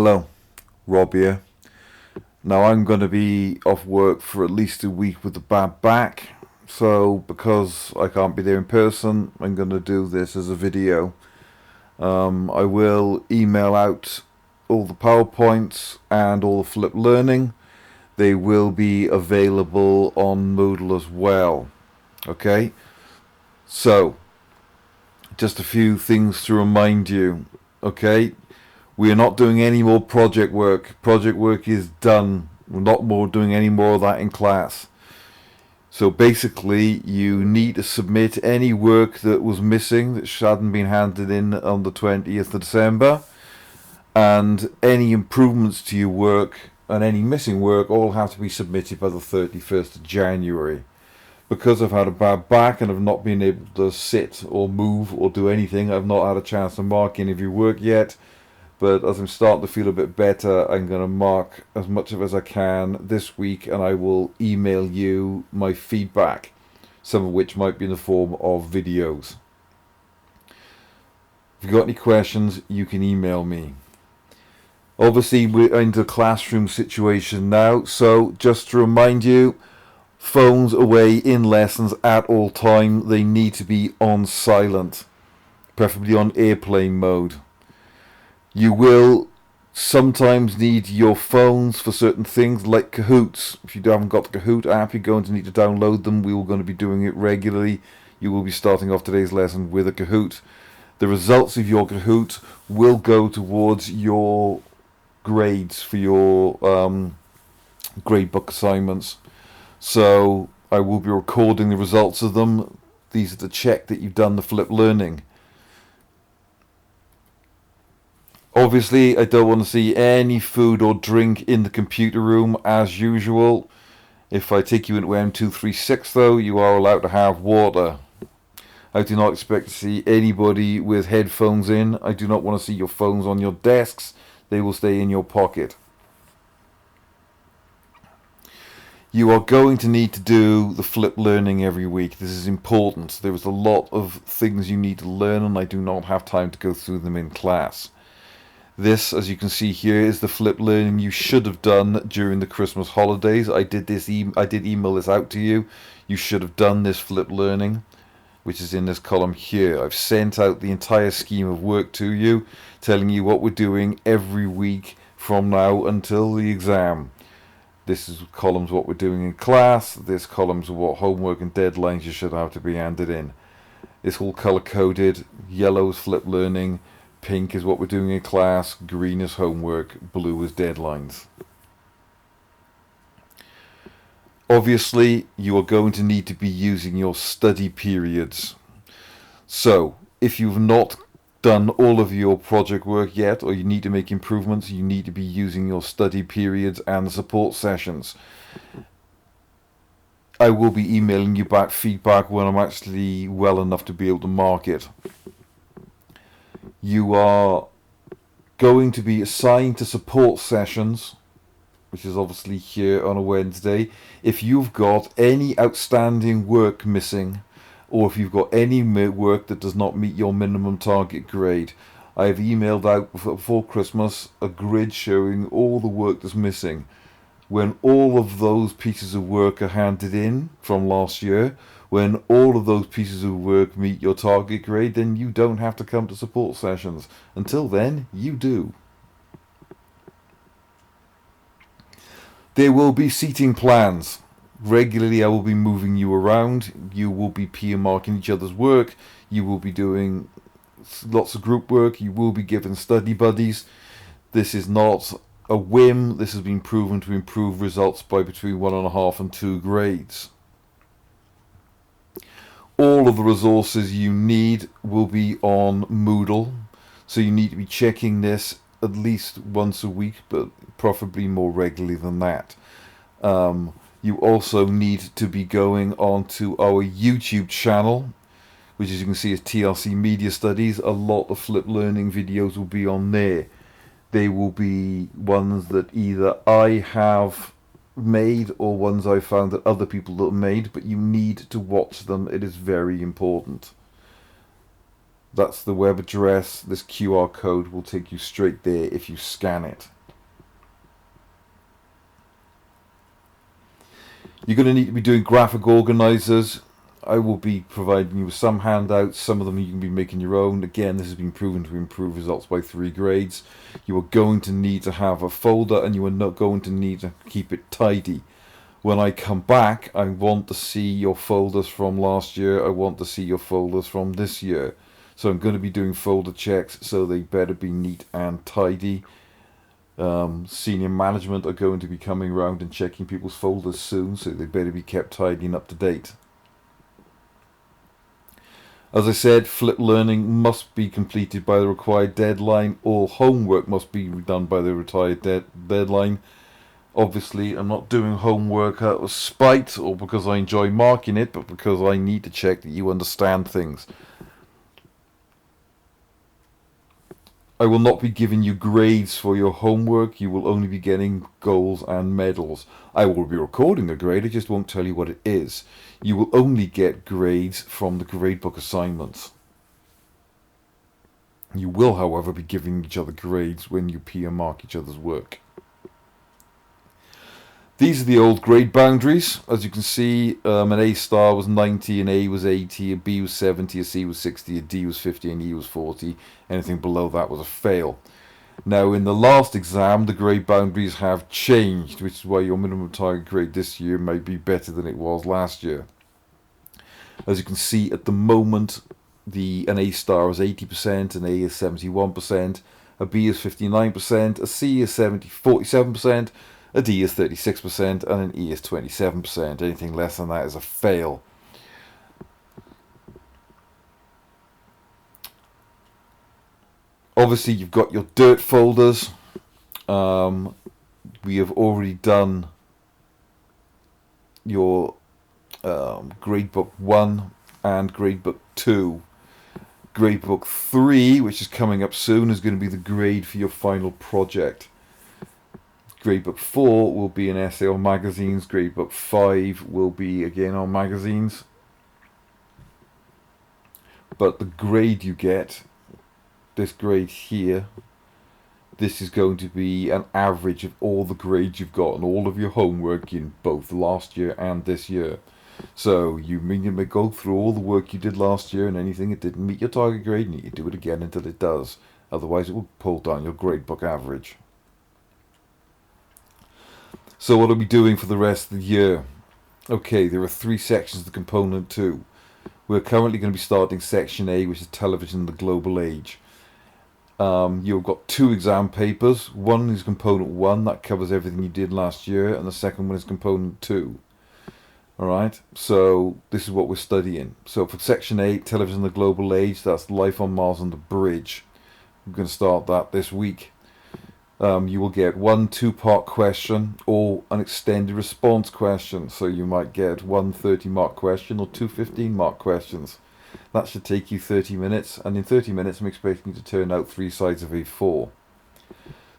Hello, Rob here. Now I'm going to be off work for at least a week with a bad back. So because I can't be there in person, I'm going to do this as a video. I will email out all the PowerPoints and all the flip learning. They will be available on Moodle as well. Okay, so just a few things to remind you. Okay, we are not doing any more project work. Project work is done. We're not doing any more of that in class. So basically, you need to submit any work that was missing, that hadn't been handed in on the 20th of December, and any improvements to your work and any missing work all have to be submitted by the 31st of January. Because I've had a bad back and have not been able to sit or move or do anything, I've not had a chance to mark any of your work yet. But as I'm starting to feel a bit better, I'm going to mark as much of it as I can this week, and I will email you my feedback, some of which might be in the form of videos. If you've got any questions, you can email me. Obviously, we're into a classroom situation now, so just to remind you, phones away in lessons at all time. They need to be on silent, preferably on airplane mode. You will sometimes need your phones for certain things like Kahoots. If you haven't got the Kahoot app, you're going to need to download them. We are going to be doing it regularly. You will be starting off today's lesson with a Kahoot. The results of your Kahoot will go towards your grades for your grade book assignments. So I will be recording the results of them. These are to check that you've done the flip learning. Obviously, I don't want to see any food or drink in the computer room as usual. If I take you into M236 though, you are allowed to have water. I do not expect to see anybody with headphones in. I do not want to see your phones on your desks. They will stay in your pocket. You are going to need to do the flip learning every week. This is important. There is a lot of things you need to learn, and I do not have time to go through them in class. This, as you can see here, is the flip learning you should have done during the Christmas holidays. I did email this out to you. You should have done this flip learning, which is in this column here. I've sent out the entire scheme of work to you, telling you what we're doing every week from now until the exam. This is columns what we're doing in class. This columns what homework and deadlines you should have to be handed in. It's all color coded. Yellow is flip learning. Pink is what we're doing in class, green is homework, blue is deadlines. Obviously, you are going to need to be using your study periods. So, if you've not done all of your project work yet, or you need to make improvements, you need to be using your study periods and support sessions. I will be emailing you back feedback when I'm actually well enough to be able to mark it. You are going to be assigned to support sessions, which is obviously here on a Wednesday. If you've got any outstanding work missing, or if you've got any work that does not meet your minimum target grade, I have emailed out before Christmas a grid showing all the work that's missing. When all of those pieces of work are handed in from last year, when all of those pieces of work meet your target grade, then you don't have to come to support sessions. Until then, you do. There will be seating plans. Regularly, I will be moving you around. You will be peer marking each other's work. You will be doing lots of group work. You will be given study buddies. This is not a whim. This has been proven to improve results by between 1.5 and 2 grades. All of the resources you need will be on Moodle, so you need to be checking this at least once a week, but preferably more regularly than that. You also need to be going on to our YouTube channel, which as you can see is TLC Media Studies. A lot of flip learning videos will be on there. They will be ones that either I have made or ones I found that other people have made, but you need to watch them. It is very important. That's the web address. This QR code will take you straight there if you scan it. You're going to need to be doing graphic organizers. I will be providing you with some handouts. Some of them you can be making your own. Again, this has been proven to improve results by 3 grades. You are going to need to have a folder, and you are not going to need to keep it tidy. When I come back, I want to see your folders from last year. I want to see your folders from this year. So I'm going to be doing folder checks, so they better be neat and tidy. Senior management are going to be coming around and checking people's folders soon, so they better be kept tidy and up to date. As I said, flipped learning must be completed by the required deadline. All homework must be done by the required deadline. Obviously, I'm not doing homework out of spite or because I enjoy marking it, but because I need to check that you understand things. I will not be giving you grades for your homework. You will only be getting goals and medals. I will be recording a grade, I just won't tell you what it is. You will only get grades from the gradebook assignments. You will, however, be giving each other grades when you peer mark each other's work. These are the old grade boundaries. As you can see, an A star was 90, an A was 80, a B was 70, a C was 60, a D was 50, and E was 40. Anything below that was a fail. Now, in the last exam, the grade boundaries have changed, which is why your minimum target grade this year may be better than it was last year. As you can see, at the moment, an A star is 80%, an A is 71%, a B is 59%, a C is 47%, a D is 36%, and an E is 27%. Anything less than that is a fail. Obviously, you've got your dirt folders. We have already done your gradebook 1 and gradebook 2. Gradebook 3, which is coming up soon, is going to be the grade for your final project. Gradebook 4 will be an essay on magazines. Gradebook 5 will be again on magazines. But the grade you get, this grade here, this is going to be an average of all the grades you've got and all of your homework in both last year and this year. So you may go through all the work you did last year, and anything that didn't meet your target grade, and you do it again until it does. Otherwise it will pull down your gradebook average. So what are we doing for the rest of the year? Okay, there are 3 sections of the component 2. We're currently going to be starting section A, which is television in the global age. You've got 2 exam papers. One is component 1, that covers everything you did last year, and the second one is component 2. Alright, so this is what we're studying. So for section 8, television in the global age, that's life on Mars and the bridge. We're going to start that this week. You will get 1 2-part question or an extended response question. So you might get 1 30-mark question or 2 15-mark questions. That should take you 30 minutes, and in 30 minutes I'm expecting you to turn out 3 sides of A4.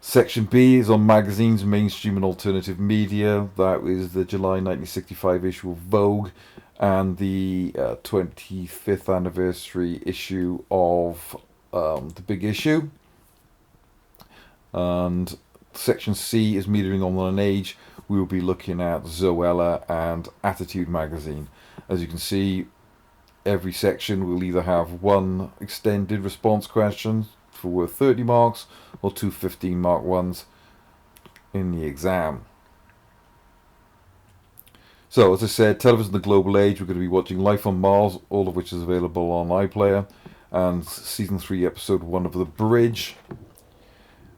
Section B is on magazines, mainstream and alternative media. That is the July 1965 issue of Vogue and the 25th anniversary issue of The Big Issue. And section C is metering on an age. We will be looking at Zoella and Attitude magazine. As you can see, every section will either have 1 extended response question for worth 30 marks or 2 15-mark ones in the exam. So as I said, television the global age, we're going to be watching Life on Mars, all of which is available on iPlayer, and season 3 episode 1 of The Bridge.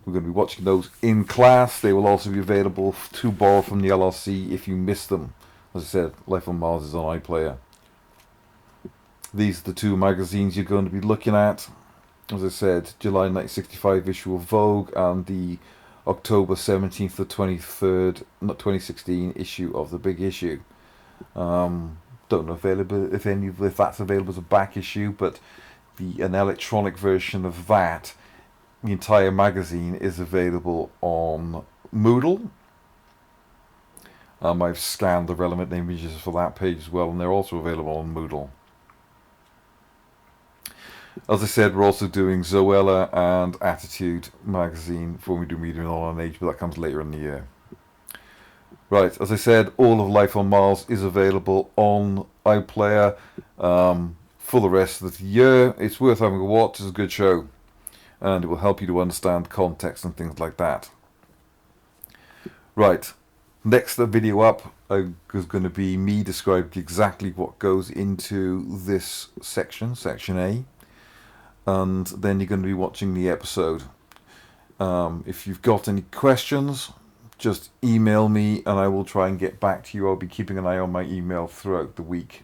We're going to be watching those in class. They will also be available to borrow from the LRC if you miss them. As I said, Life on Mars is on iPlayer. These are the 2 magazines you're going to be looking at. As I said, July 1965 issue of Vogue and the October 17th to 23rd, 2016 issue of The Big Issue. Don't know if that's available as a back issue, but an electronic version of that, the entire magazine, is available on Moodle. I've scanned the relevant images for that page as well, and they're also available on Moodle. As I said, we're also doing Zoella and Attitude magazine for We Do Media in Online Age, but that comes later in the year. Right, as I said, all of Life on Mars is available on iPlayer for the rest of the year. It's worth having a watch. It's a good show, and it will help you to understand context and things like that. Right, next video up is going to be me describing exactly what goes into this section, section A, and then you're going to be watching the episode. If you've got any questions, just email me and I will try and get back to you. I'll be keeping an eye on my email throughout the week.